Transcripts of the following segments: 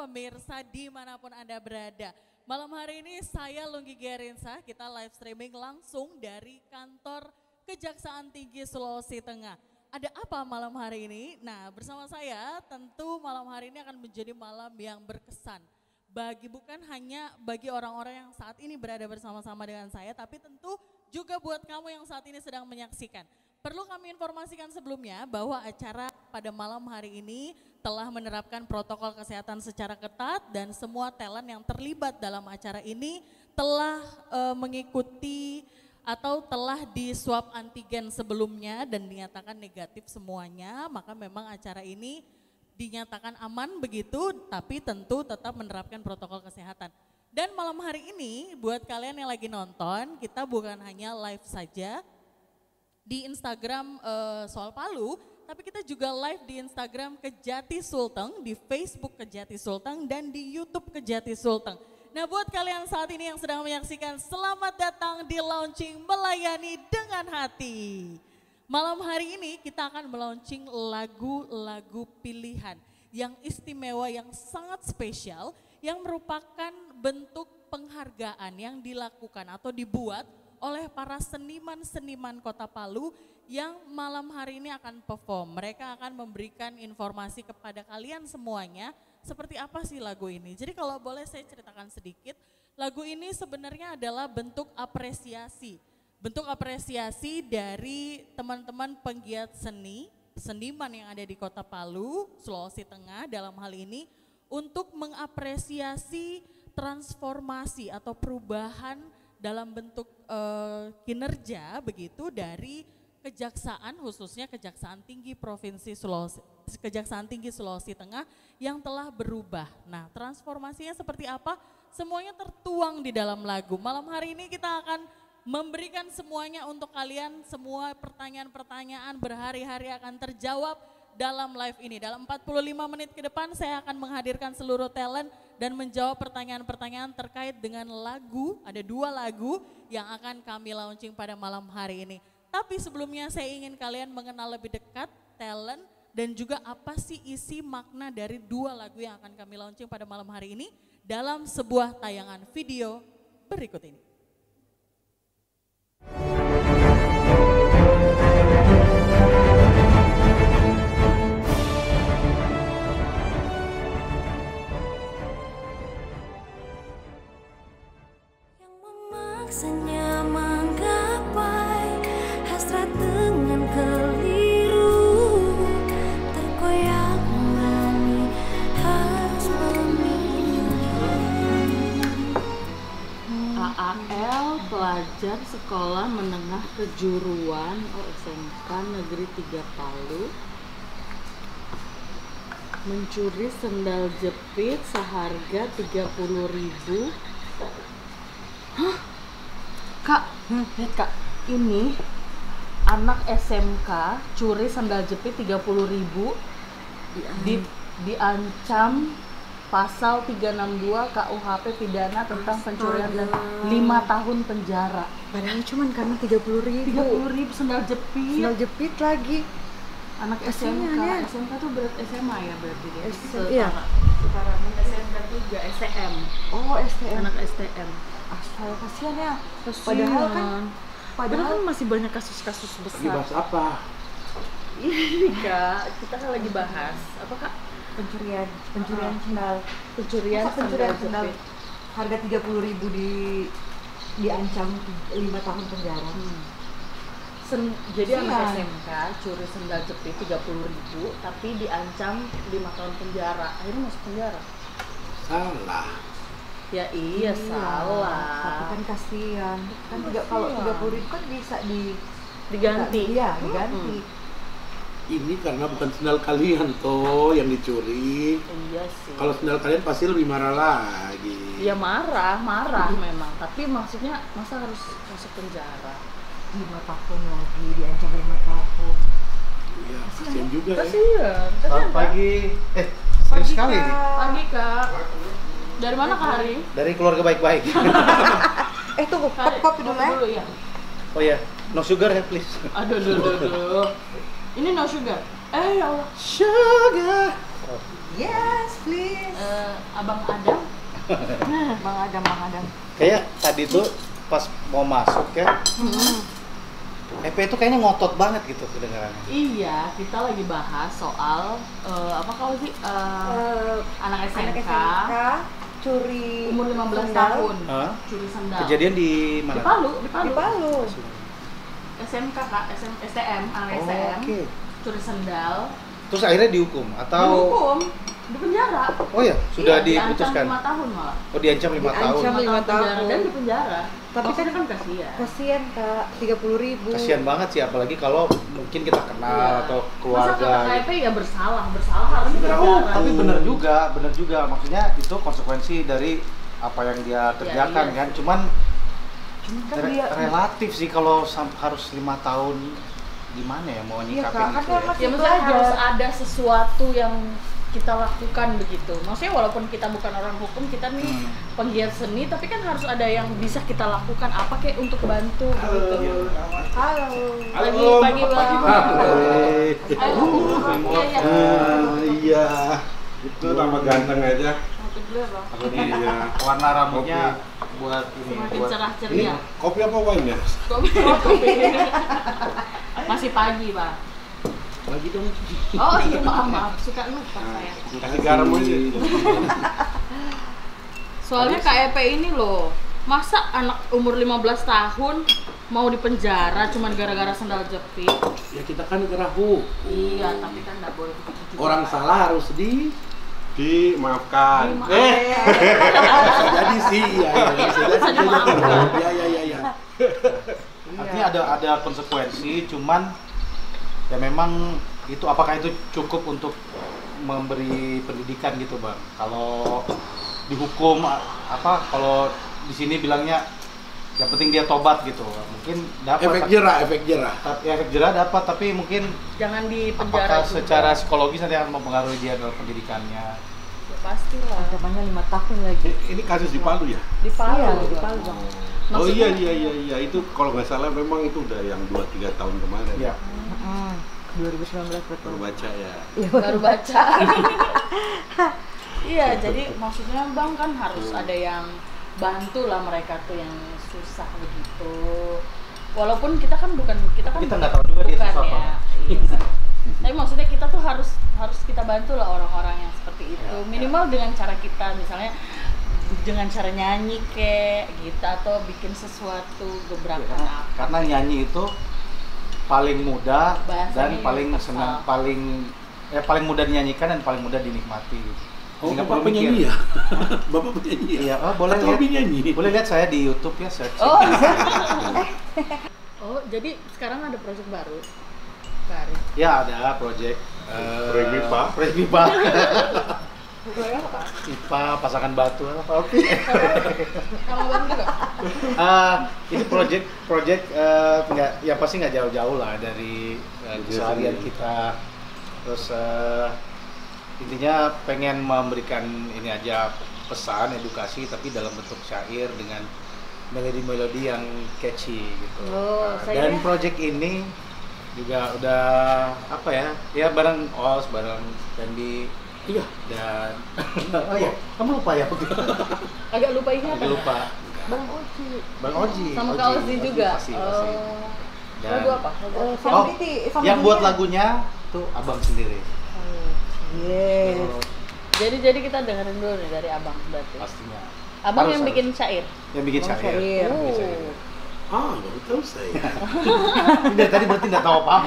pemirsa dimanapun Anda berada. Malam hari ini saya Lunggi Gerinsa, kita live streaming langsung dari kantor Kejaksaan Tinggi Sulawesi Tengah. Ada apa malam hari ini? Nah, bersama saya tentu malam hari ini akan menjadi malam yang berkesan. Bukan hanya bagi orang-orang yang saat ini berada bersama-sama dengan saya, tapi tentu juga buat kamu yang saat ini sedang menyaksikan. Perlu kami informasikan sebelumnya bahwa acara pada malam hari ini telah menerapkan protokol kesehatan secara ketat dan semua talent yang terlibat dalam acara ini telah mengikuti atau telah di swab antigen sebelumnya dan dinyatakan negatif semuanya, maka memang acara ini dinyatakan aman begitu, tapi tentu tetap menerapkan protokol kesehatan. Dan malam hari ini buat kalian yang lagi nonton, kita bukan hanya live saja di Instagram Soal Palu, tapi kita juga live di Instagram Kejati Sulteng, di Facebook Kejati Sulteng, dan di YouTube Kejati Sulteng. Nah, buat kalian saat ini yang sedang menyaksikan, selamat datang di Launching Melayani Dengan Hati. Malam hari ini kita akan melaunching lagu-lagu pilihan yang istimewa, yang sangat spesial, yang merupakan bentuk penghargaan yang dilakukan atau dibuat oleh para seniman-seniman Kota Palu yang malam hari ini akan perform. Mereka akan memberikan informasi kepada kalian semuanya seperti apa sih lagu ini. Jadi kalau boleh saya ceritakan sedikit, lagu ini sebenarnya adalah bentuk apresiasi. Bentuk apresiasi dari teman-teman penggiat seni, seniman yang ada di Kota Palu, Sulawesi Tengah dalam hal ini untuk mengapresiasi transformasi atau perubahan dalam bentuk kinerja begitu dari kejaksaan, khususnya Kejaksaan Tinggi Provinsi Sulawesi, Kejaksaan Tinggi Sulawesi Tengah yang telah berubah. Nah, transformasinya seperti apa? Semuanya tertuang di dalam lagu. Malam hari ini kita akan memberikan semuanya untuk kalian, semua pertanyaan-pertanyaan berhari-hari akan terjawab dalam live ini. Dalam 45 menit ke depan saya akan menghadirkan seluruh talent dan menjawab pertanyaan-pertanyaan terkait dengan lagu. Ada 2 lagu yang akan kami launching pada malam hari ini. Tapi sebelumnya saya ingin kalian mengenal lebih dekat talent dan juga apa sih isi makna dari 2 lagu yang akan kami launching pada malam hari ini dalam sebuah tayangan video berikut ini. Maksanya menggapai hasrat dengan keliru, terkoyak mengalami harus memilih. AAL pelajar sekolah menengah kejuruan SMK Negeri 3 Palu mencuri sendal jepit seharga 30.000. Hah? Kak, lihat Kak, ini anak SMK curi sandal jepit 30.000, diancam pasal 362 KUHP pidana tentang pencurian dan 5 tahun penjara. Padahal cuman karena 30.000. 30.000 sandal jepit. Sandal jepit lagi. Anak SMK, Kasihan ya. SMK tuh berat SMA ya berarti dia. Iya. Sekarang SMK 3 STM. Oh, STM. Anak STM. Astaga, kasihan ya. Padahal Padahal kan masih banyak kasus-kasus Lagi besar. bahas apa? Ini Kak, kita kan lagi bahas apa Kak? pencurian sandal. Pencurian Masa pencurian sandal sandal jepit. harga 30.000 diancam 5 tahun penjara. Jadi anak Kasihan. SMK curi sendal jepit 30.000 tapi diancam 5 tahun penjara. Akhirnya masuk penjara. Salah. Ya iya Tapi salah. kan kasihan. Kan kalau 30.000 kan bisa Diganti. Iya, diganti. Ini karena bukan sendal kalian toh yang dicuri. Iya sih. Kalau sendal kalian pasti lebih marah lagi. Ya marah memang. Tapi maksudnya masa harus masuk penjara? 5 tahun lagi diancam 5 tahun. Iya, kasihan juga ya. Kasihan. Selamat pagi. Serius sekali nih. Pagi Kak. Dari mana Kak Hari? Dari keluarga baik-baik. Tunggu, kopi dulu ya. Ya. Oh ya, no sugar ya please. Aduh. Ini no sugar. Ya Allah. Sugar. Yes, please. Abang Adam. Bang Adam. Kayak tadi tuh pas mau masuk ya, EP itu kayaknya ngotot banget gitu kedengarannya. Iya, kita lagi bahas soal apa kalau sih anak SMK curi umur 15 sendal. tahun Hah? curi sendal. Kejadian di mana? Di Palu. Di Palu. SMK Kak, STM, anak STM. Oke. Curi sendal. Terus akhirnya dihukum atau? Dihukum di penjara. Oh ya, sudah Iya, diputuskan. diancam 5 tahun malah. Oh diancam 5 tahun. Diancam 5 tahun. penjara dan di penjara. Tapi Maksudnya kan kasihan. Kasian Kak, 30.000. Kasian banget sih, apalagi kalau mungkin kita kenal Iya. atau Masa keluarga. kata KIP ya bersalah harus di Oh, penjara. tapi benar juga. Maksudnya itu konsekuensi dari apa yang dia kerjakan iya. kan. Cuman Kan dia relatif sih kalau harus 5 tahun gimana ya mau Iya, nyikapin Kak, itu kan ya. masih Ya maksudnya belajar. harus ada sesuatu yang kita lakukan begitu. Maksudnya walaupun kita bukan orang hukum, kita nih penggiat seni, tapi kan harus ada yang bisa kita lakukan apa kayak untuk bantu gitu. Halo. Pagi Bang. Hai. Ayo, iya, iya. Iya. Itu nama ganteng aja. Satu dulu ya, Bang. Iya. Warna rambutnya buat ini Semakin buat cerah Ini ceria. kopi apa wine ya? Kopi. Masih pagi, Bang. Lagi dong. Oh iya, maaf. Suka lupa saya. Kasih garam aja. Soalnya KEP ini loh, masa anak umur 15 tahun mau di penjara cuman gara-gara sendal jepit? Ya kita kan kerahu. Iya, tapi kan nggak boleh begitu juga. Orang salah harus dimaafkan. Eh, Bisa jadi sih, ya. Bisa Bisa jadi. dimaafkan. Ya. artinya ada konsekuensi, cuman ya memang itu apakah itu cukup untuk memberi pendidikan gitu Bang? Kalau dihukum apa kalau di sini bilangnya yang penting dia tobat gitu, mungkin dapat Efek jerah. efek jerah dapat, tapi mungkin Jangan di penjara apakah juga. secara psikologis nanti akan mempengaruhi dia dalam pendidikannya. Ya pastilah. Ancamannya 5 tahun lagi. Ini kasus di Palu ya? Di Palu. Iya, di Palu, Bang. Oh Maksudnya- iya, itu kalau nggak salah memang itu udah yang 2-3 tahun kemarin. Iya. 2019 betul. Baru baca ya. Iya, Baru baca. Iya, jadi maksudnya Bang kan harus ada yang bantu lah mereka tuh yang susah begitu. Walaupun kita kan Kita nggak tahu juga dia bukan susah ya. apa. Iya. Tapi maksudnya kita tuh harus kita bantu lah orang-orang yang seperti itu. Ya, Minimal dengan cara kita, misalnya dengan cara nyanyi kayak gitu atau bikin sesuatu gebrakan apa. Karena nyanyi itu paling mudah Bahasanya dan paling universal. senang, paling mudah dinyanyikan dan paling mudah dinikmati. Oh, Nggak Bapak perlu mikir. penyanyi ya? Bapak penyanyi ya? Iya, boleh Atau lihat. hobi nyanyi? Boleh lihat saya di YouTube ya, searching. Oh. Oh, jadi sekarang ada proyek baru. Kari. Ya ada project Proyek pipa. Proyek pipa. Pipa pasangan batu apa? Oke. Kamu baru juga? Ini project nggak, ya pasti nggak jauh-jauh lah dari keseharian kita. Terus intinya pengen memberikan ini aja pesan edukasi tapi dalam bentuk syair dengan melodi-melodi yang catchy gitu. Oh, saya- dan project ini juga udah apa ya? Ya bareng Os, bareng Fendi. Iya. Dan oh iya, kamu lupa ya? Agak lupa ini apa? Agak lupa. Bang Oci. Bang Oji. Sama Kak Ozi juga. Pasti. Oh. Dan Lagu apa? Lagu apa? Oh, Sama yang buat dia. lagunya tuh Abang sendiri. Yes. Oh, Jadi kita dengerin dulu nih dari Abang berarti. pastinya. Abang Harus, yang harus. bikin syair. Yang bikin Abang syair. syair. Yang bikin syair. Baru tahu saya. Ini dari tadi berarti nggak tahu apa-apa.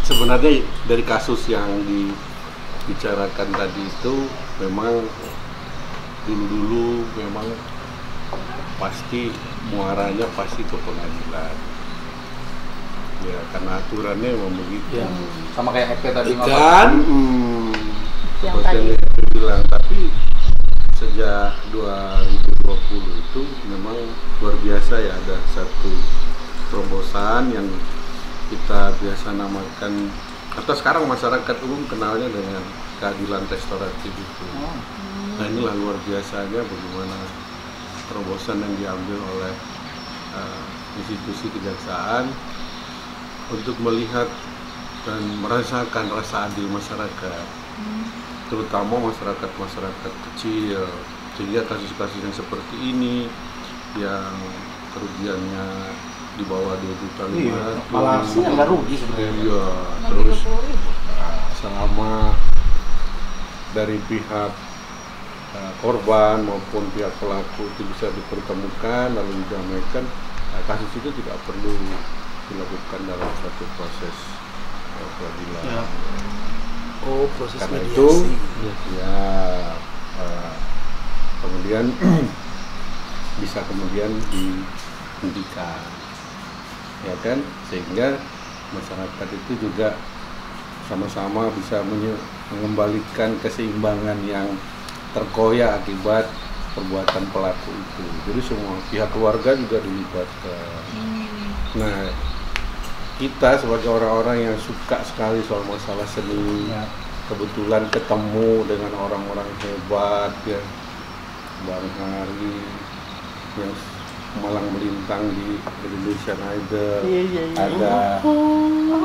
Sebenarnya dari kasus yang dibicarakan tadi itu memang dulu memang pasti muaranya pasti ke pengadilan. Ya karena aturannya memang begitu. Ya, sama kayak EP tadi Kan? Yang Seperti tadi. yang saya bilang, tapi sejak 2020 itu memang luar biasa ya, ada satu terobosan yang kita biasa namakan, atau sekarang masyarakat umum kenalnya dengan keadilan restoratif itu. Nah inilah luar biasanya bagaimana terobosan yang diambil oleh institusi kejaksaan untuk melihat dan merasakan rasa adil masyarakat. terutama masyarakat kecil, sehingga kasus-kasus yang seperti ini yang kerugiannya di bawah 2,5 juta malah sih nggak rugi sebenarnya. iya, terus selama dari pihak korban maupun pihak pelaku itu bisa dipertemukan lalu didamaikan, kasus itu tidak perlu dilakukan dalam satu proses peradilan. Ya. Oh, proses Karena mediasi. itu ya kemudian bisa kemudian dihentikan, ya kan, sehingga masyarakat itu juga sama-sama bisa mengembalikan keseimbangan yang terkoyak akibat perbuatan pelaku itu. Jadi semua pihak keluarga juga dilibatkan. Nah, kita sebagai orang-orang yang suka sekali soal masalah seni, Ya. kebetulan ketemu dengan orang-orang hebat ya, Bang Hari yang malang melintang di Indonesian Idol. Ada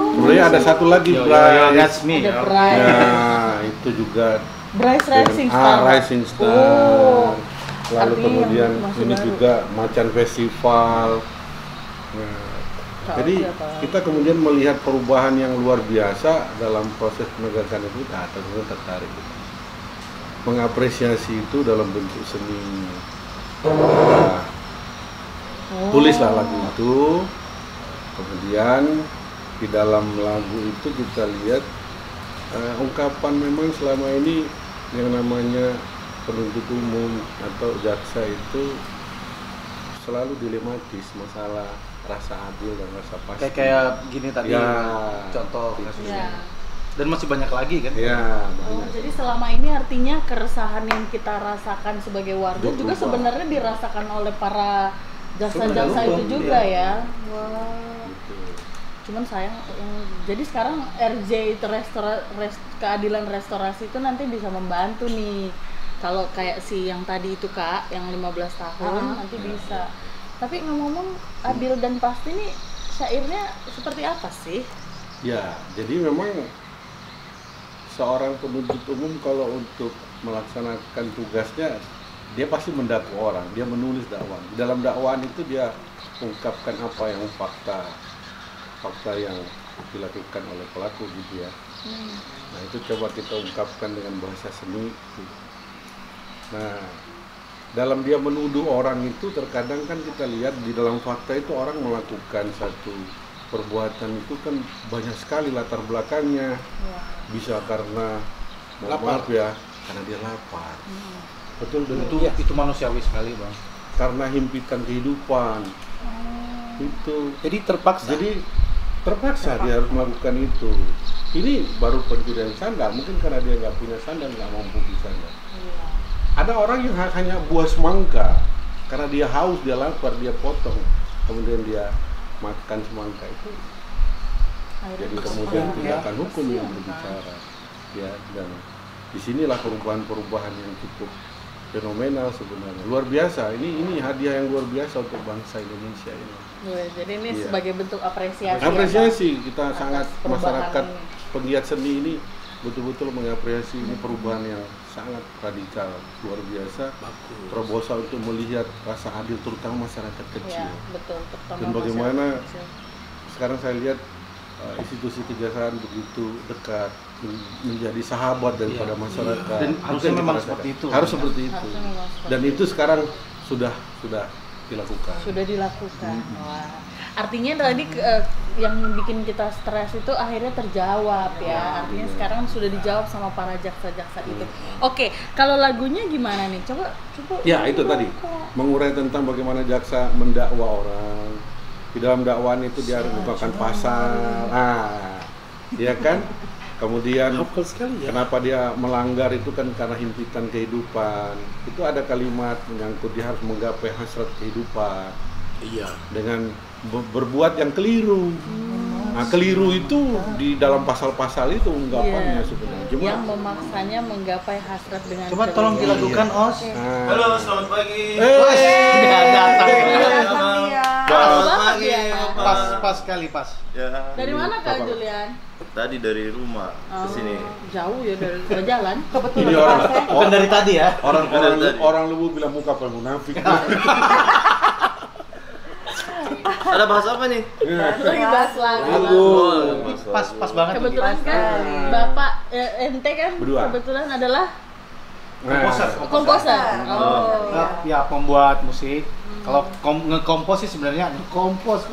sebenarnya ada satu lagi Bryce. That's me. Ada Bryce. Nah, itu juga Bryce Rising dengan Star. Rising Star. Oh. Lalu Artinya kemudian yang masih ini baru. juga Macan Festival. Nah, jadi kita kemudian melihat perubahan yang luar biasa dalam proses penegakan itu, tentunya tertarik. Mengapresiasi itu dalam bentuk seni. Nah, tulislah lagu itu, kemudian di dalam lagu itu kita lihat ungkapan memang selama ini yang namanya penuntut umum atau jaksa itu selalu dilematis masalah rasa adil dan rasa pasti. Kayak gini tadi Ya. contoh Gitu. kasusnya. Ya. Dan masih banyak lagi kan? Ya, Oh, banyak. jadi selama ini artinya keresahan yang kita rasakan sebagai warga Juga juga berubah. sebenarnya dirasakan oleh para jaksa-jaksa Sebenarnya itu umum, juga iya. ya. Wah. Gitu. Cuman sayang, jadi sekarang RJ itu keadilan restorasi itu nanti bisa membantu nih. Kalau kayak si yang tadi itu Kak, yang 15 tahun nanti bisa. Tapi ngomong-ngomong adil dan pasti nih syairnya seperti apa sih? Ya, jadi memang seorang penuntut umum kalau untuk melaksanakan tugasnya dia pasti mendakwa orang, dia menulis dakwaan. Di dalam dakwaan itu dia ungkapkan apa yang fakta yang dilakukan oleh pelaku gitu ya. Nah, itu coba kita ungkapkan dengan bahasa seni. Nah, dalam dia menuduh orang itu terkadang kan kita lihat di dalam fakta itu orang melakukan satu perbuatan itu kan banyak sekali latar belakangnya. Bisa karena Lapar. maaf ya, karena dia lapar. Betul, dan Itu manusiawi sekali, Bang. karena himpitan kehidupan. Itu. Jadi terpaksa. Jadi terpaksa dia harus melakukan itu. Ini baru pencurian sandal, mungkin karena dia nggak punya sandal, nggak mampu beli sandal. Ada orang yang hanya buah semangka, karena dia haus, dia lapar, dia potong, kemudian dia makan semangka itu. Jadi kemudian tindakan hukum yang berbicara, ya, dan disinilah perubahan-perubahan yang cukup fenomenal sebenarnya, luar biasa. Ini hadiah yang luar biasa untuk bangsa Indonesia ini. Jadi ini Iya. sebagai bentuk apresiasi. Apresiasi kita atas sangat perubahan masyarakat ini. penggiat seni ini betul-betul mengapresiasi ini perubahan yang sangat radikal, luar biasa. Bagus. Terobosan untuk melihat rasa adil terutama masyarakat Ya, kecil. betul. Terutama Dan bagaimana masyarakat kecil. sekarang saya lihat institusi kejaksaan begitu dekat menjadi sahabat daripada Iya. masyarakat. Dan Itu harusnya yang memang kita seperti rasakan. itu. Harus seperti itu. Harusnya memang seperti Dan itu sekarang sudah dilakukan. sudah dilakukan. Wah. Artinya tadi yang bikin kita stres itu akhirnya terjawab ya. Artinya sekarang sudah dijawab sama para jaksa-jaksa itu. Oke, kalau lagunya gimana nih? Coba. Ya, itu tadi mengurai tentang bagaimana jaksa mendakwa orang. Di dalam dakwaan itu dia harus bukakan pasal. Ya kan? Kemudian Hafal sekali ya. kenapa dia melanggar itu kan karena himpitan kehidupan. Itu ada kalimat menyangkut dia harus menggapai hasrat kehidupan Iya. dengan berbuat yang keliru. Nah, keliru itu di dalam pasal-pasal itu unggapannya Iya. sebenarnya. Cuma Yang memaksanya menggapai hasrat dengan Coba tolong keliru. dilakukan, Os. nah, Halo, selamat pagi. Dia datang. Halo banget ya. Pas pas sekali pas. Ya. Dari mana Kak Apa? Julian? Tadi dari rumah ke sini. Jauh ya dari jalan. Kebetulan Ini orang pas ya. Bukan dari tadi ya. orang Luwu bilang muka apa munafik. Ada bahasa apa nih? Lagi bahas lagu. Oh, Pas banget. Kebetulan lagi. kan Bapak ente kan Berdua. kebetulan adalah Komposer. Oh. Ya pembuat musik. Kalau ngekompos sih sebenarnya ngekompos.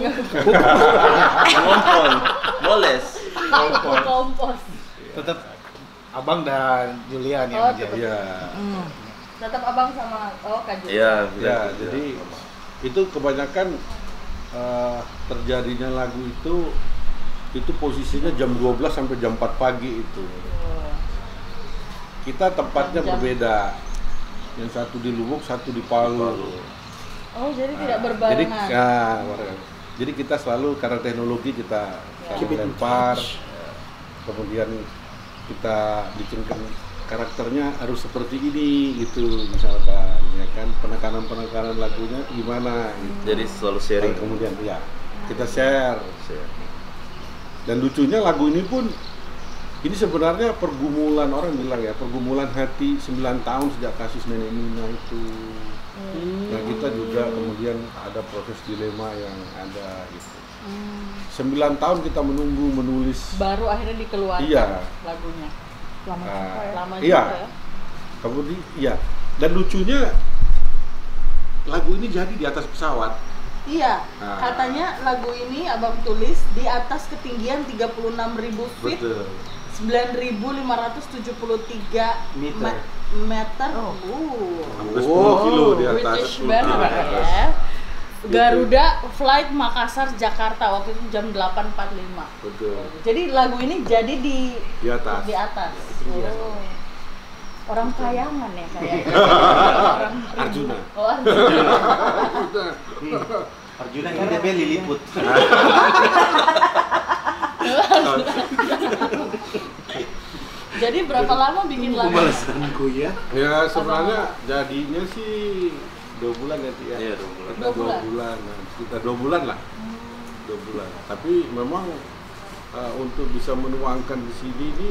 Ngompol. Moles. Kompos. Tetap Abang dan Julian Oh, yang menjadi. Iya. Tetap Abang sama Kak Julian. Iya, Ya, jadi itu kebanyakan terjadinya lagu itu posisinya jam 12 sampai jam 4 pagi itu. Kita tempatnya Jam-jam. berbeda. Yang satu di Luwuk, satu di Palu. Oh, jadi tidak Jadi berbarengan. barengan. Jadi kita selalu karena teknologi kita Keep it in lempar, touch. kemudian kita bikinkan karakternya harus seperti ini gitu misalkan, ya kan, penekanan lagunya gimana gitu. Jadi selalu sharing. Dan kemudian ya kita share. Dan lucunya lagu ini pun ini sebenarnya pergumulan, orang bilang ya, pergumulan hati 9 tahun sejak kasus Nenek Nina itu. Nah kita juga kemudian ada proses dilema yang ada gitu. 9 tahun kita menunggu menulis. Baru akhirnya dikeluarkan Iya. lagunya. Lama Nah, juga ya. Lama iya. juga ya. Kemudian iya. Dan lucunya lagu ini jadi di atas pesawat. Iya, Nah. katanya lagu ini Abang tulis di atas ketinggian 36.000 feet, Betul. 9.573 Meter. meter. Hampir 10 kilo di atas. British 10 kilo banget di atas. ya. Garuda flight Makassar Jakarta waktu itu jam 8.45. Betul. Jadi lagu ini jadi di Di atas. Oh. Orang kayangan ya kayaknya. Orang Arjuna. Oh, Arjuna. Arjuna ini dia Lilliput. Jadi berapa lama bikin lagu? Pembalasanku ya. Ya sebenarnya jadinya sih 2 bulan nanti ya. Iya, 2 bulan. 2 bulan. 2 bulan, nah, sekitar 2 bulan lah. 2 bulan. Tapi memang untuk bisa menuangkan di sini ini,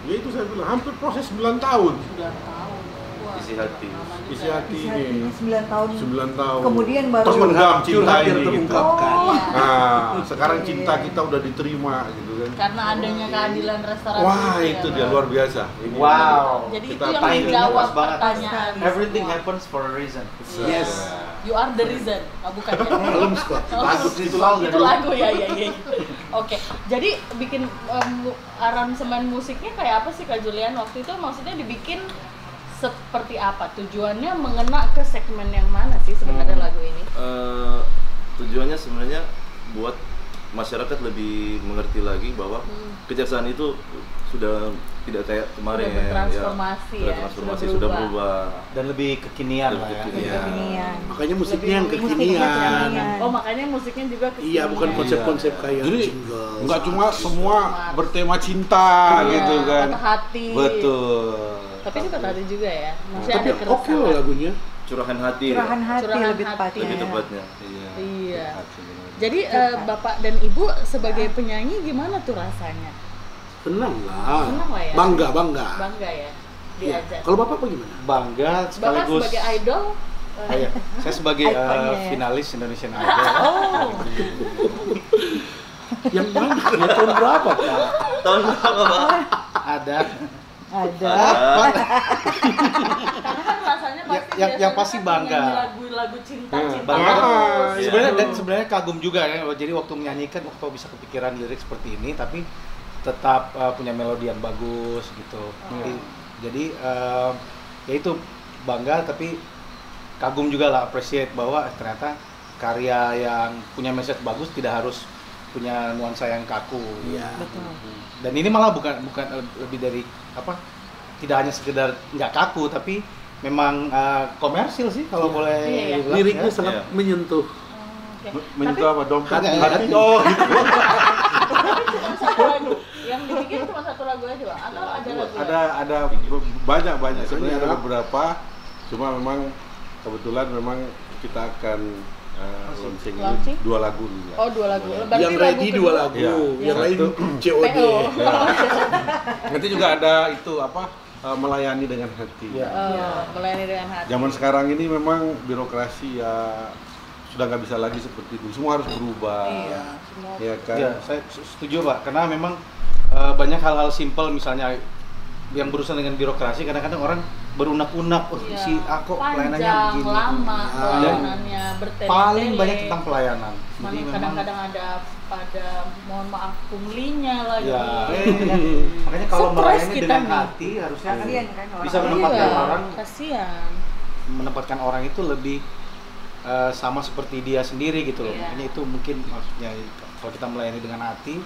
ya itu saya bilang hampir proses 9 tahun. 9 tahun. Wah, Isi hati. lama juga. Isi hati Bisa ini. 9 tahun. 9 tahun. Kemudian baru terpendam cinta Curhat yang ini gitu. terungkapkan. Nah, sekarang cinta kita udah diterima gitu kan. Karena adanya keadilan restorasi. Wah, ya, itu Bang. dia luar biasa. Ini Wow. Jadi Kita itu yang timingnya menjawab pas banget. pertanyaan. Everything semua. happens for a reason. Yes. You are the reason. Oh, bukan ya? Belum Scott. Lagu itu lagu Itu lagu ya. Oke. Jadi bikin aransemen musiknya kayak apa sih Kak Julian? Waktu itu maksudnya dibikin seperti apa? Tujuannya mengena ke segmen yang mana sih sebenarnya lagu ini? Tujuannya sebenarnya buat masyarakat lebih mengerti lagi bahwa kejaksaan itu sudah tidak kayak kemarin Sudah bertransformasi sudah ya, transformasi, sudah sudah berubah. berubah. Dan lebih kekinian lah ya. Lebih Iya. Kekinian. Makanya musiknya yang Musiknya kekinian. kekinian. Oh, makanya musiknya juga kesini. Iya, bukan ya. konsep-konsep kayak Jadi jingle. nggak cuma semua bertema cinta Iya, gitu kan. patah hati. Betul. Tapi ini patah hati juga ya. Maksudnya Tapi ada oke loh lagunya. Curahan hati. Curahan hati Curahan lebih hati. tepatnya. Lebih tepatnya. Iya. Hati. Jadi Bapak dan Ibu sebagai penyanyi gimana tuh rasanya? Senang lah. Senang lah ya. Bangga. Bangga ya Iya. diajak. Kalau Bapak bagaimana? Bangga Bapak sekaligus. sebagai idol. Iya. Saya sebagai Ikonnya ya. finalis Indonesian Idol. Oh, Yang mana? Ya tahun berapa Pak? Tahun berapa, Pak? Ada. Ada. karena kan rasanya pasti yang biasanya pasti kan bangga. menyanyi lagu-lagu cinta-cinta. Bangga. terus. Iya. Sebenarnya kagum juga kan. Jadi waktu menyanyikan kok bisa kepikiran lirik seperti ini, tapi tetap punya melodi yang bagus gitu. Jadi ya itu bangga, tapi kagum juga lah, appreciate bahwa ternyata karya yang punya message bagus tidak harus punya nuansa yang kaku. Iya. Dan ini malah bukan lebih dari apa? Tidak hanya sekedar nggak kaku, tapi memang komersil sih kalau boleh Iya, iya. dibilang, Liriknya ya. sangat Iya. menyentuh. Oke. Menyentuh apa? Dompet, Hati. hati. Oh, gitu. Cuma satu lagu. Yang dibikin cuma satu lagu aja, Pak? Atau ada lagu? Ada banyak sebenarnya ada beberapa, cuma memang kebetulan memang kita akan launching Launching? ini 2 lagu nih. Mbak. Oh 2 lagu. Berarti Yang lagu ready kedua- 2 lagu, Iya. yang lain Satu. COD. PO. Ya. Nanti juga ada itu apa melayani dengan hati. Melayani dengan hati. Zaman sekarang ini memang birokrasi ya sudah nggak bisa lagi seperti itu. Semua harus berubah. Iya, semua. Ya kan. Ya, saya setuju Pak, karena memang banyak hal-hal simpel misalnya yang berurusan dengan birokrasi, kadang-kadang orang berunak-unak, oh Iya. si aku pelayanannya Panjang, begini. lama Ah. pelayanannya, bertele-tele. Paling banyak tentang pelayanan. Mana Jadi memang kadang-kadang ada mohon maaf punglinya lagi. ya, makanya kalau Stres melayani kita dengan nih. hati harusnya kan Kasihan kan orang. bisa menempatkan Iya, orang, kasihan. menempatkan orang itu lebih sama seperti dia sendiri gitu loh. Iya. Makanya itu mungkin maksudnya kalau kita melayani dengan hati,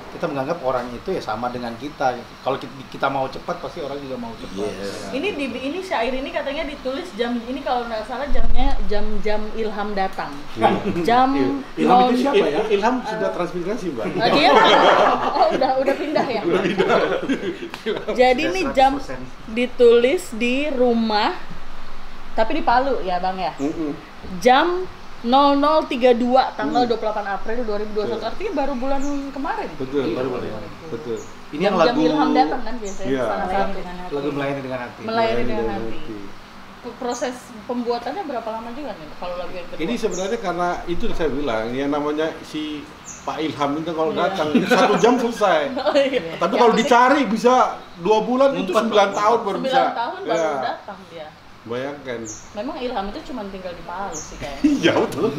kita menganggap orang itu ya sama dengan kita. Kalau kita mau cepat, pasti orang juga mau cepat. Yes. Ini syair ini katanya ditulis jam ini kalau nggak salah jamnya jam Ilham datang. Jam Ilham itu siapa ya? Ilham sudah transmigrasi, Mbak. Dia udah pindah ya. Jadi ini jam 100%. ditulis di rumah tapi di Palu ya Bang ya. Jam 00.32 tanggal 28 April 2021 artinya baru bulan kemarin. Betul, Iya, baru iya. betul. Ini yang Jam lagu Ilham datang kan biasanya Iya. salah Melayani satu. dengan hati. lagu melayani dengan hati. Melayani dengan hati. Proses pembuatannya berapa lama juga nih kalau lagu yang kedua? Ini sebenarnya karena itu saya bilang, yang namanya si Pak Ilham itu kalau Iya. datang itu 1 jam selesai. Oh, iya. Tapi Yang kalau penting dicari bisa 2 bulan itu Ngumpet, 9 tahun baru 9 bisa. tahun baru Ya, datang dia. bayangkan. Memang Ilham itu cuma tinggal di Palu sih kayaknya. Iya betul.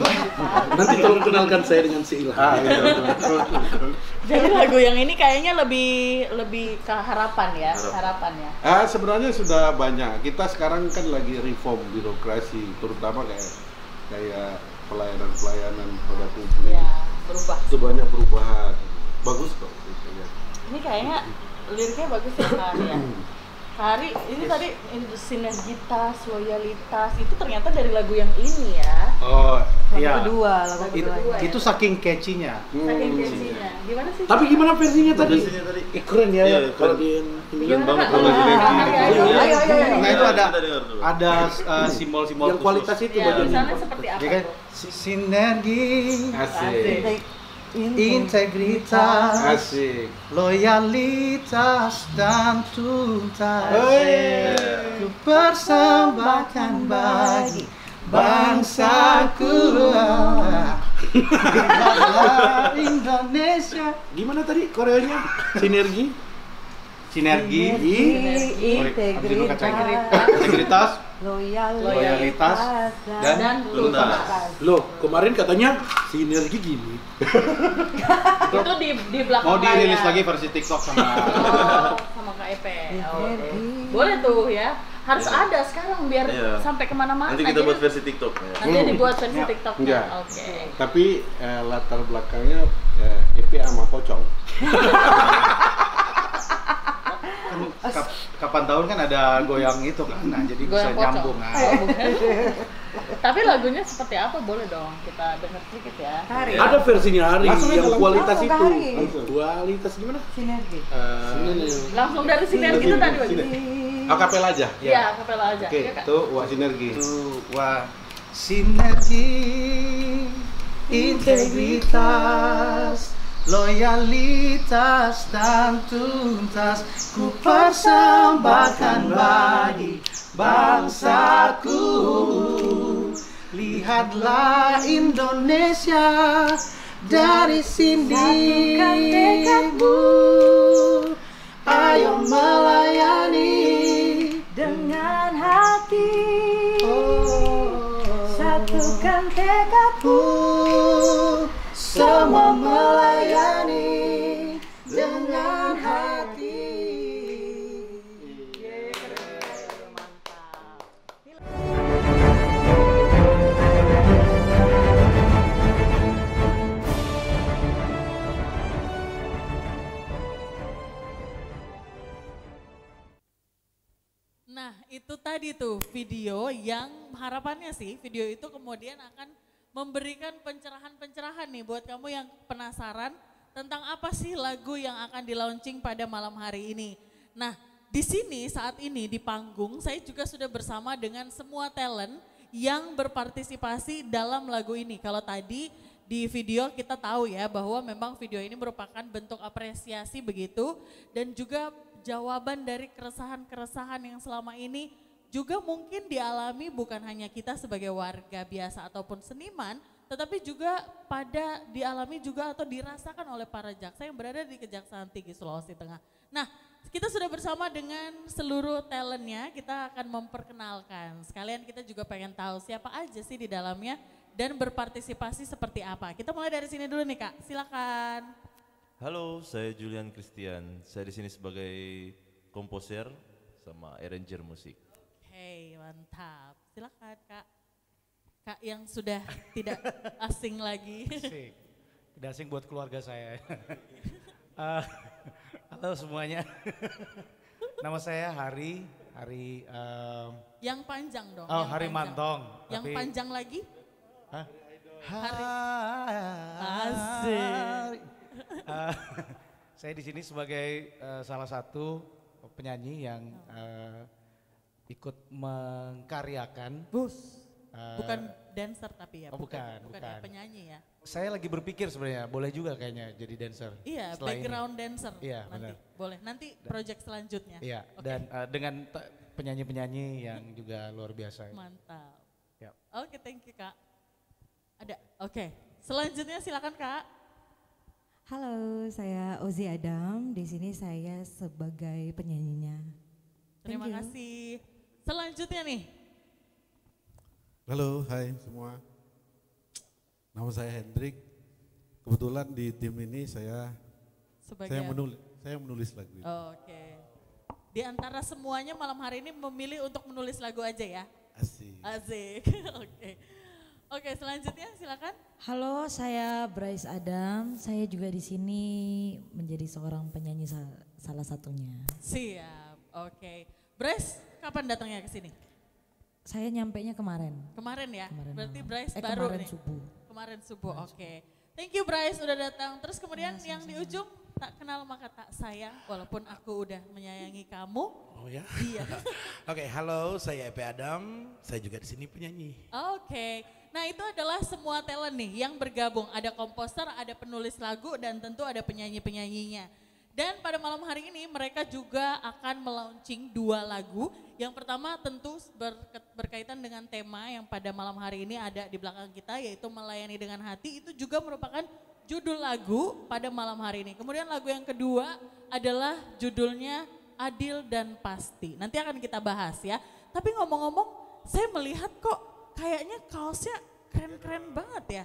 Nanti tolong kenalkan saya dengan si Ilham. Ah, iya, betul. Jadi lagu yang ini kayaknya lebih ke harapan ya, harapan ya. Sebenarnya sudah banyak. Kita sekarang kan lagi reform birokrasi, terutama kayak pelayanan pada publik. Ya, berubah. Itu banyak perubahan. Bagus kok gitu ya. Ini kayaknya liriknya bagus ya Kari ya. Kari, ini tadi sinergitas, loyalitas, itu ternyata dari lagu yang ini ya. Oh, Lagu iya. kedua, lagu It- kedua. itu saking catchy-nya. Saking catchy-nya. Gimana sih? Tapi gimana versinya tadi? Versinya tadi. Keren ya, Iya, kalau keren. di Keren banget Kak? kalau Ah, gini. ayo. Nah itu ada Kita dengar dulu. simbol-simbol yang kualitas itu Ya, bajunya. misalnya seperti apa Ya kan? tuh? Sinergi, Asik. integritas, Asik. loyalitas dan tuntas. Hey. Ku persembahkan bagi bangsaku. Indonesia. Gimana tadi koreanya? Sinergi? Sinergi, Integritas, integritas, loyalitas, dan tuntas. Loh, kemarin katanya sinergi gini. Itu di belakang mau dirilis layar. lagi versi TikTok sama sama KEP. Oh, oke. Boleh tuh ya. Harus ada sekarang biar Iya. sampai kemana-mana. Nanti kita Jadi buat versi TikTok ya. nanti dibuat versi Ya. TikToknya. Iya. Oke. Tapi latar belakangnya EP sama pocong. kapan tahun kan ada goyang itu kan, nah jadi bisa Goyang pocong. nyambung. Nah. Oh, bukan. Tapi lagunya seperti apa boleh dong kita dengar sedikit ya. Hari. Ada versinya Hari Langsung aja, yang langsung. kualitas Langsung itu. ke Hari. Kualitas gimana? Sinergi. Langsung dari sinergi itu tadi Bang. Akapela aja. Iya, kapela aja. Oke, Iya, Kak? itu wah sinergi. Wah, sinergi, integritas, loyalitas dan tuntas ku persembahkan bagi bangsaku. Lihatlah Indonesia dari sini. Satukan tekadmu, Ayo melayani. dengan hati, satukan tekadmu, Semua melayani dengan hati. Nah, itu tadi tuh video yang harapannya sih video itu kemudian akan memberikan pencerahan-pencerahan nih buat kamu yang penasaran tentang apa sih lagu yang akan di-launching pada malam hari ini. Nah, di sini saat ini di panggung saya juga sudah bersama dengan semua talent yang berpartisipasi dalam lagu ini. Kalau tadi di video kita tahu ya bahwa memang video ini merupakan bentuk apresiasi begitu dan juga jawaban dari keresahan-keresahan yang selama ini juga mungkin dialami bukan hanya kita sebagai warga biasa ataupun seniman, tetapi juga dialami juga atau dirasakan oleh para jaksa yang berada di Kejaksaan Tinggi Sulawesi Tengah. Nah, kita sudah bersama dengan seluruh talentnya, kita akan memperkenalkan. Sekalian kita juga pengen tahu siapa aja sih di dalamnya dan berpartisipasi seperti apa. Kita mulai dari sini dulu nih Kak, silakan. Halo, saya Julian Christian. Saya di sini sebagai komposer sama arranger musik. Hei, mantap. Silakan Kak. Kak yang sudah tidak asing lagi. Asik. Tidak asing buat keluarga saya. Halo semuanya. Nama saya Hari. Yang panjang dong. Oh, yang Hari panjang. Mantong. Yang tapi- panjang lagi? Hah? Hari. Asik. Saya di sini sebagai salah satu penyanyi yang ikut mengkaryakan. Bukan dancer tapi ya. Oh, bukan. ya, penyanyi ya. Saya lagi berpikir sebenarnya boleh juga kayaknya jadi dancer. Iya, setelah ini. background dancer. Iya, nanti. benar. Boleh. Nanti project selanjutnya. Iya, Oke. dan dengan penyanyi-penyanyi yang juga luar biasa. Mantap. Ya. Oke, thank you Kak. Ada. Oke. Selanjutnya silakan Kak. Halo, saya Ozi Adam. Di sini saya sebagai penyanyinya. Terima Thank you. kasih. Selanjutnya nih. Halo, hai semua. Nama saya Hendrik. Kebetulan di tim ini saya Sebagai menulis lagu itu. Oke. Di antara semuanya malam hari ini memilih untuk menulis lagu aja ya. Asik. Asik. Oke. Oke, selanjutnya silakan. Halo, saya Bryce Adam. Saya juga di sini menjadi seorang penyanyi salah satunya. Siap. Oke. Bryce, kapan datangnya ke sini? Saya nyampainya kemarin. Kemarin ya? Kemarin Berarti malam. Bryce baru kemarin nih. subuh. Kemarin subuh, oke. Thank you Bryce udah datang. Terus kemudian yang di ujung, tak kenal maka tak sayang, walaupun aku udah menyayangi kamu. Oh ya? Iya. Oke, halo, saya Epe Adam. Saya juga di sini penyanyi. Oke, nah itu adalah semua talent nih yang bergabung. Ada komposer, ada penulis lagu, dan tentu ada penyanyi-penyanyinya. Dan pada malam hari ini mereka juga akan melaunching 2 lagu. Yang pertama tentu berkaitan dengan tema yang pada malam hari ini ada di belakang kita, yaitu Melayani Dengan Hati. Itu juga merupakan judul lagu pada malam hari ini. Kemudian lagu yang kedua adalah judulnya Adil dan Pasti. Nanti akan kita bahas ya. Tapi ngomong-ngomong, saya melihat kok kayaknya kaosnya keren-keren banget ya.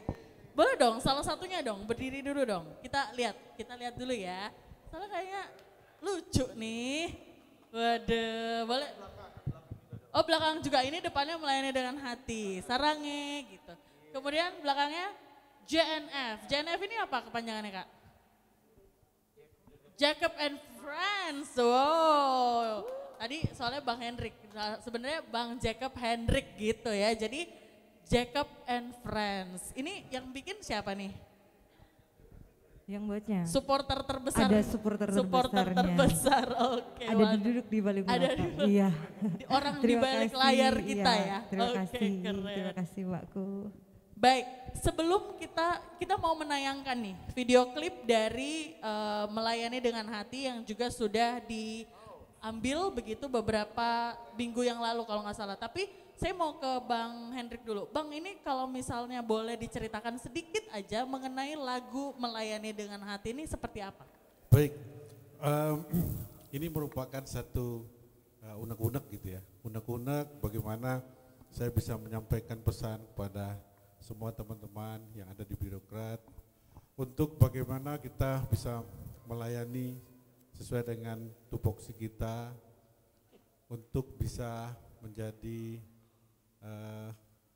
Boleh dong, salah satunya dong, berdiri dulu dong. Kita lihat dulu ya. Soalnya kayaknya lucu nih. Waduh, boleh. Oh belakang juga, ini depannya Melayani Dengan Hati, sarangnya gitu. Kemudian belakangnya JNF. JNF ini apa kepanjangannya Kak? Jacob and Friends. Wow. Tadi soalnya Bang Hendrik, sebenarnya Bang Jacob Hendrik gitu ya. Jadi Jacob and Friends. Ini yang bikin siapa nih? Yang buatnya? Supporter terbesar. Ada supporter terbesarnya. terbesar. Oke. Ada waduh. duduk di balik Ada belakang. Iya. Orang di Terima balik kasih, layar kita iya, ya. Terima Oke, kasih. keren. Terima kasih Mbakku. Baik, sebelum kita mau menayangkan nih video klip dari Melayani Dengan Hati yang juga sudah diambil begitu beberapa minggu yang lalu kalau nggak salah. Tapi saya mau ke Bang Hendrik dulu. Bang, ini kalau misalnya boleh diceritakan sedikit aja mengenai lagu Melayani Dengan Hati ini seperti apa? Baik, ini merupakan satu unek-unek gitu ya. Unek-unek bagaimana saya bisa menyampaikan pesan kepada semua teman-teman yang ada di birokrat untuk bagaimana kita bisa melayani sesuai dengan tupoksi kita untuk bisa menjadi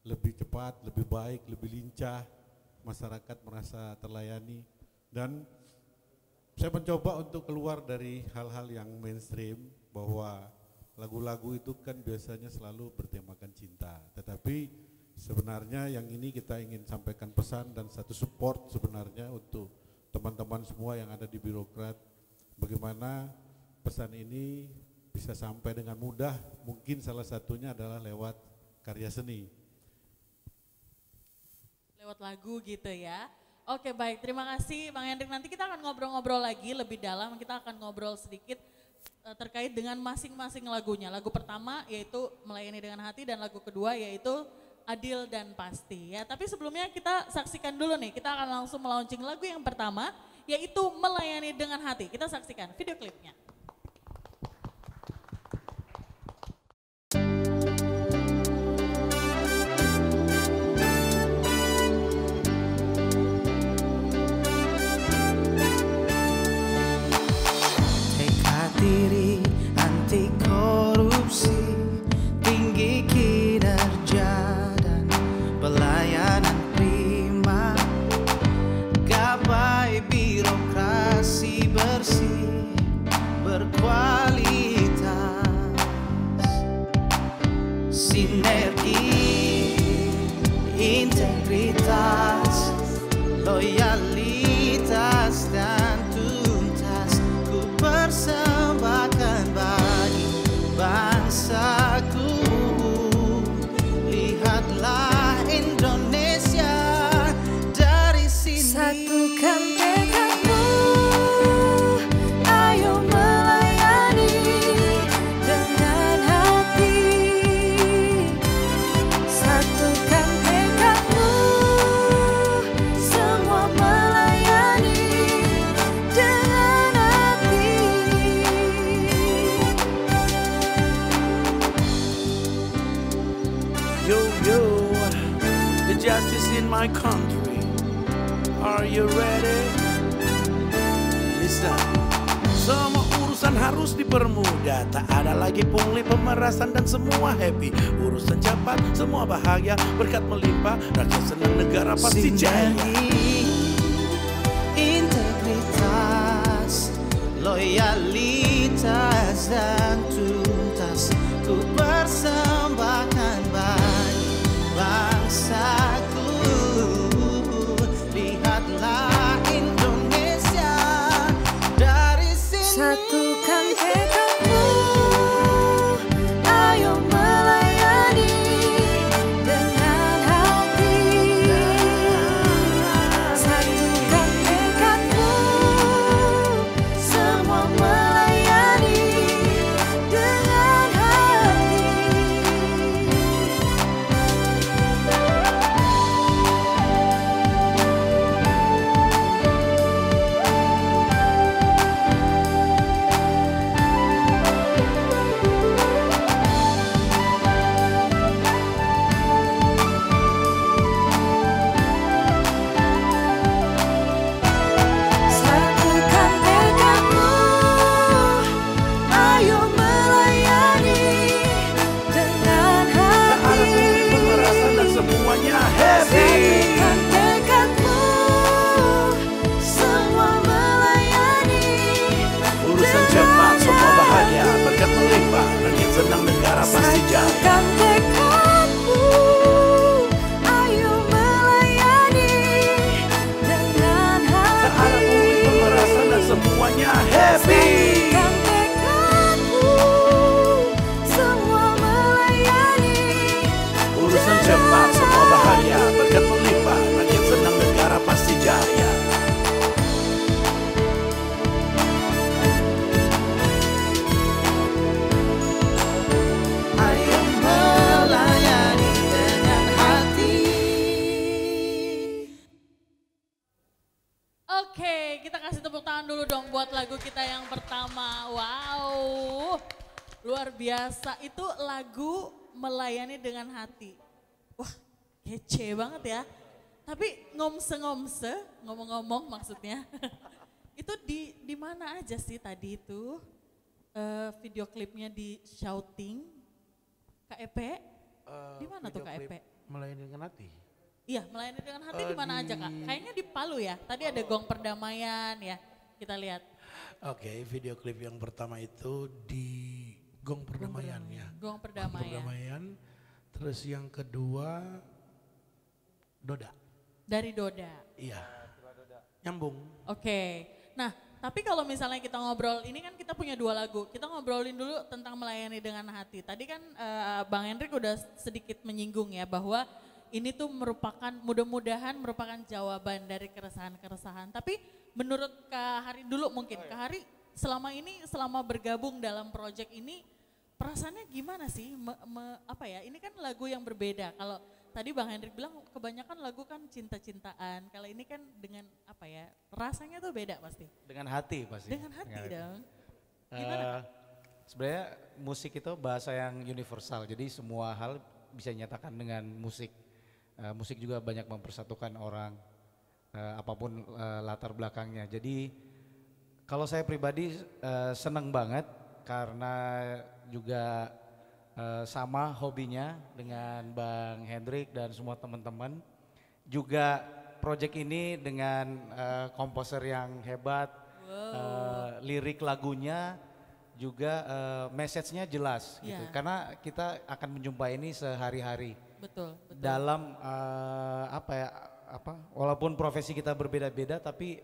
lebih cepat, lebih baik, lebih lincah, masyarakat merasa terlayani. Dan saya mencoba untuk keluar dari hal-hal yang mainstream, bahwa lagu-lagu itu kan biasanya selalu bertemakan cinta, tetapi sebenarnya yang ini kita ingin sampaikan pesan dan satu support sebenarnya untuk teman-teman semua yang ada di birokrat, bagaimana pesan ini bisa sampai dengan mudah. Mungkin salah satunya adalah lewat karya seni. lewat lagu gitu ya. Oke baik, terima kasih Bang Hendrik. Nanti kita akan ngobrol-ngobrol lagi lebih dalam, kita akan ngobrol sedikit terkait dengan masing-masing lagunya. Lagu pertama yaitu Melayani Dengan Hati dan lagu kedua yaitu Adil dan Pasti ya. Tapi sebelumnya kita saksikan dulu nih, kita akan langsung melaunching lagu yang pertama yaitu Melayani Dengan Hati. Kita saksikan video klipnya. Diri anti korupsi, tinggi kinerja dan pelayanan prima, gapai birokrasi bersih berkualitas, sinergi, integritas, loyalitas dan tuntas ku persembahkan bagi bangsaku. Lihatlah Indonesia dari sini. Satukan tekadmu, ayo melayani dengan hati. Satukan tekadmu, semua melayani dengan hati. Yo, yo, the justice in my country. Are you ready? Listen. Semua urusan harus dipermudah. Tak ada lagi pungli, pemerasan dan semua happy. Urusan cepat, semua bahagia. Berkat melimpah, rakyat senang, negara pasti jaya. Sinergi, integritas, loyalitas dan tuntas ku persembahkan bagi bangsaku. Lihatlah Indonesia dari sini. Satukan tekadmu, ayo melayani dengan hati. Satukan tekadmu, semua melayani dengan hati. Satukan tekadmu, ayo melayani dengan hati. Pemerasan dan semuanya happy. Satukan tekadmu, semua melayani Urusan cepat, semua bahagia. Berkat melimpah, rakyat senang, negara pasti jaya. Satukan tekadmu, ayo melayani dengan Tak ada pungli, hati. pemerasan dan semuanya happy. Satukan tekadmu, semua melayani Urusan cepat, semua bahagia. Berkat melimpah, rakyat senang, negara pasti jaya. Ayo melayani dengan hati. Oke, kita kasih tepuk tangan dulu dong buat lagu kita yang pertama. Wow, luar biasa. Itu lagu Melayani Dengan Hati. Wah, kece banget ya. Tapi ngomse-ngomse, ngomong-ngomong maksudnya. Itu di mana aja sih tadi itu? Video klipnya di Shouting, KEP. Di mana tuh KEP? Melayani dengan hati. Iya, Melayani Dengan Hati di mana aja Kak? Kayaknya di Palu ya. Tadi ada Gong Perdamaian ya. Kita lihat. Oke, video klip yang pertama itu di Gong Perdamaian ya. Gong Gong Perdamaian. Perdamaian. Terus yang kedua Doda. Dari Doda. Iya. Nyambung. Oke. Nah, tapi kalau misalnya kita ngobrol, ini kan kita punya dua lagu. Kita ngobrolin dulu tentang Melayani Dengan Hati. Tadi kan Bang Hendrik udah sedikit menyinggung ya bahwa ini tuh merupakan mudah-mudahan merupakan jawaban dari keresahan-keresahan. Tapi menurut Kak Hari dulu mungkin, Kak Hari selama ini selama bergabung dalam proyek ini perasaannya gimana sih? Apa ya? Ini kan lagu yang berbeda. Kalau tadi Bang Hendrik bilang kebanyakan lagu kan cinta-cintaan. Kalau ini kan dengan apa ya? Rasanya tuh beda pasti. Dengan hati pasti. Dengan hati dong. Gimana? Sebenarnya musik itu bahasa yang universal. Jadi semua hal bisa dinyatakan dengan musik. Musik juga banyak mempersatukan orang, apapun latar belakangnya. Jadi kalau saya pribadi senang banget karena juga sama hobinya dengan Bang Hendrik dan semua teman-teman. Juga project ini dengan komposer yang hebat, lirik lagunya juga message-nya jelas gitu. Karena kita akan menjumpai ini sehari-hari. Betul. Dalam walaupun profesi kita berbeda-beda tapi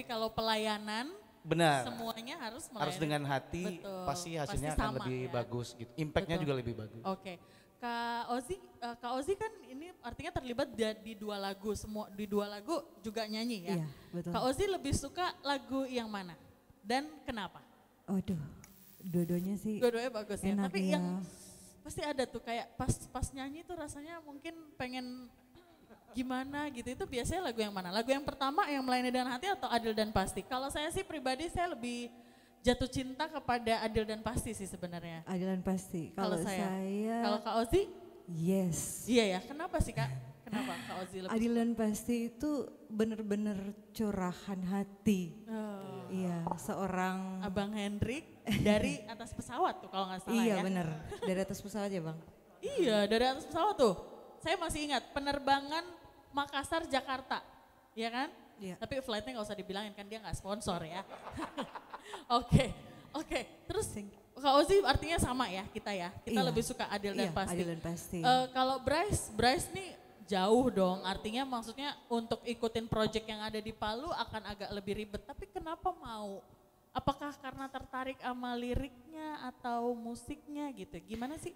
kalau pelayanan benar semuanya harus melayani. Harus dengan hati. Betul. Pasti hasilnya Pasti akan sama, lebih ya? bagus gitu. Impact-nya juga lebih bagus. Oke. Kak Ozi kan ini artinya terlibat di dua lagu, semua di dua lagu juga nyanyi ya. Iya, betul. Kak Ozi lebih suka lagu yang mana? Dan kenapa? Waduh, dua-duanya sih Dua-duanya bagus ya. enak Tapi ya. yang pasti ada tuh kayak pas nyanyi tuh rasanya mungkin pengen gimana gitu. Itu biasanya lagu yang mana? Lagu yang pertama yang Melayani Dengan Hati atau Adil dan Pasti? Kalau saya sih pribadi saya lebih jatuh cinta kepada Adil dan Pasti sih sebenarnya. Adil dan Pasti. Kalau saya, Kalau Kak Ozi? yes. Iya ya, kenapa sih Kak? Kenapa Kak Ozi lebih? Adil dan Pasti itu bener-bener curahan hati. Iya, seorang Abang Hendrik dari atas pesawat tuh kalau nggak salah iya ya. bener, dari atas pesawat ya Bang. Iya, dari atas pesawat tuh. Saya masih ingat penerbangan Makassar Jakarta, ya kan? Iya. Tapi flightnya nggak usah dibilangin kan dia nggak sponsor ya. Oke. Terus Kak Ozi artinya sama ya kita ya. Kita Iya. lebih suka Adil dan Iya, Pasti. Adil dan Pasti. Kalau Bryce nih jauh dong. Artinya maksudnya untuk ikutin project yang ada di Palu akan agak lebih ribet. Tapi kenapa mau? Apakah karena tertarik sama liriknya atau musiknya gitu? Gimana sih?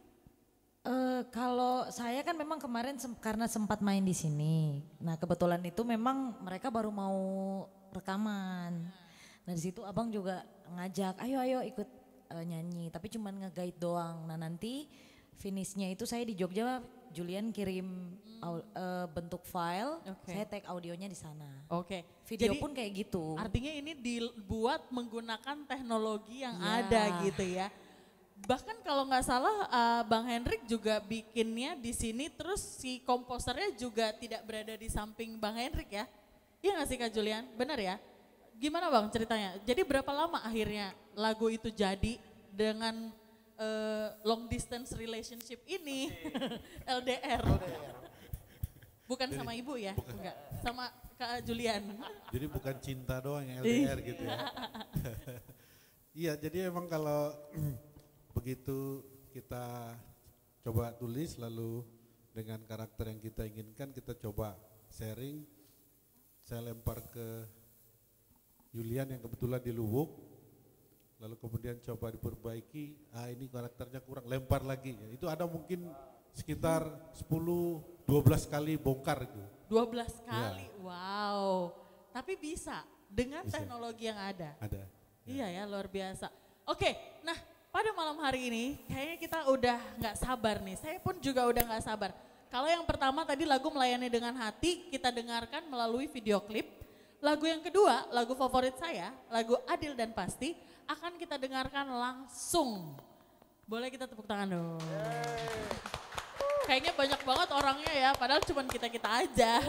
Kalau saya kan memang kemarin karena sempat main di sini. Nah kebetulan itu memang mereka baru mau rekaman. Nah di situ abang juga ngajak, ayo ikut nyanyi. Tapi cuman nge-guide doang. Nah nanti finishnya itu saya di Jogja, Julian kirim bentuk file, saya tag audionya di sana. Oke. Video Jadi, pun kayak gitu. Artinya ini dibuat menggunakan teknologi yang Ya. ada gitu ya. Bahkan kalau nggak salah Bang Hendrik juga bikinnya di sini, terus si komposernya juga tidak berada di samping Bang Hendrik ya. Iya nggak sih Kak Julian? Benar ya? Gimana Bang ceritanya? Jadi berapa lama akhirnya lagu itu jadi dengan long distance relationship ini? LDR. Bukan sama ibu ya? Enggak, sama Kak Julian. Jadi bukan cinta doang yang LDR gitu ya. Iya, jadi emang kalau begitu kita coba tulis lalu dengan karakter yang kita inginkan kita coba sharing, saya lempar ke Julian yang kebetulan di Luwuk, lalu kemudian coba diperbaiki, ini karakternya kurang, lempar lagi. Itu ada mungkin sekitar 10-12 kali bongkar itu. 12 kali, wow. Tapi bisa dengan teknologi yang ada. Ada. Iya ya, luar biasa. Oke, nah pada malam hari ini kayaknya kita udah nggak sabar nih. Saya pun juga udah nggak sabar. Kalau yang pertama tadi lagu Melayani Dengan Hati kita dengarkan melalui video klip. Lagu yang kedua, lagu favorit saya, lagu Adil dan Pasti akan kita dengarkan langsung. Boleh kita tepuk tangan dong. Kayaknya banyak banget orangnya ya, padahal cuma kita-kita aja.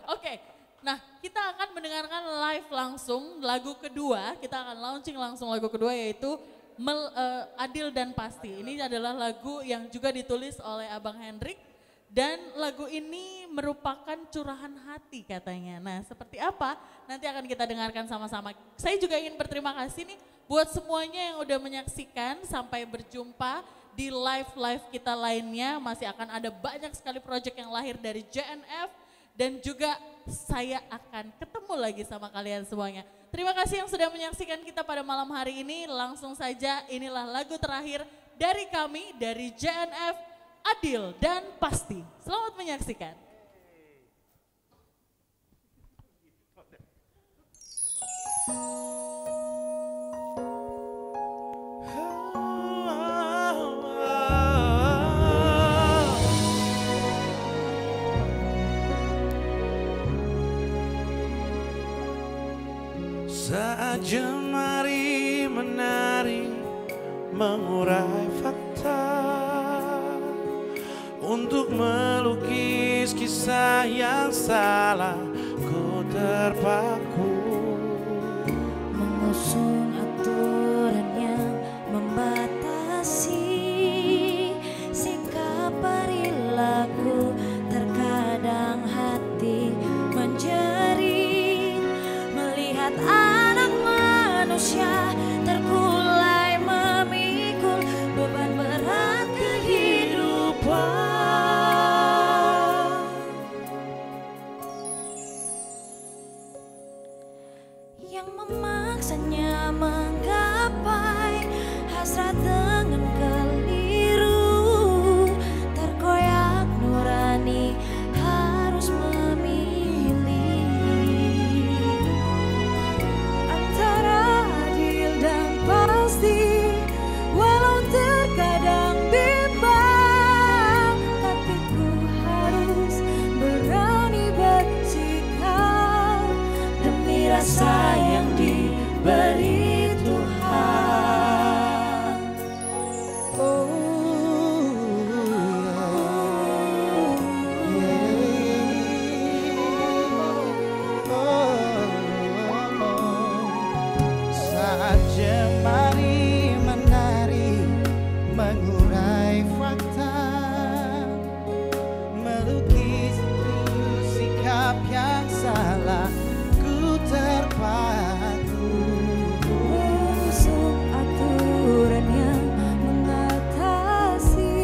Oke, nah kita akan mendengarkan live langsung lagu kedua, kita akan launching langsung lagu kedua yaitu Adil dan Pasti. Ini adalah lagu yang juga ditulis oleh Abang Hendrik dan lagu ini merupakan curahan hati katanya. Nah seperti apa nanti akan kita dengarkan sama-sama. Saya juga ingin berterima kasih nih buat semuanya yang udah menyaksikan. Sampai berjumpa di live kita lainnya. Masih akan ada banyak sekali proyek yang lahir dari JNF. Dan juga saya akan ketemu lagi sama kalian semuanya. Terima kasih yang sudah menyaksikan kita pada malam hari ini. Langsung saja inilah lagu terakhir dari kami, dari JNF, adil dan pasti. Selamat menyaksikan. Saat jemari menari mengurai fakta untuk melukis kisah yang salah, ku terpaku mengusung aturan yang membatasi sikap perilaku. Terkadang hati menjerit melihat anak manusia terkulai memikul beban berat kehidupan yang memaksanya menggapai hasrat dengan keliru. Terkoyak nurani harus memilih antara adil dan pasti. Walau terkadang bimbang, tapi ku harus berani bersikap demi rasa yang diberi Tuhan. Saat jemari menari mengurai fakta, melukis sikap yang salah, ku terpaku Mengusung aturan yang mengatasi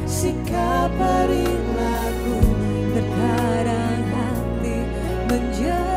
sikap perilaku. Terkadang hati menjadi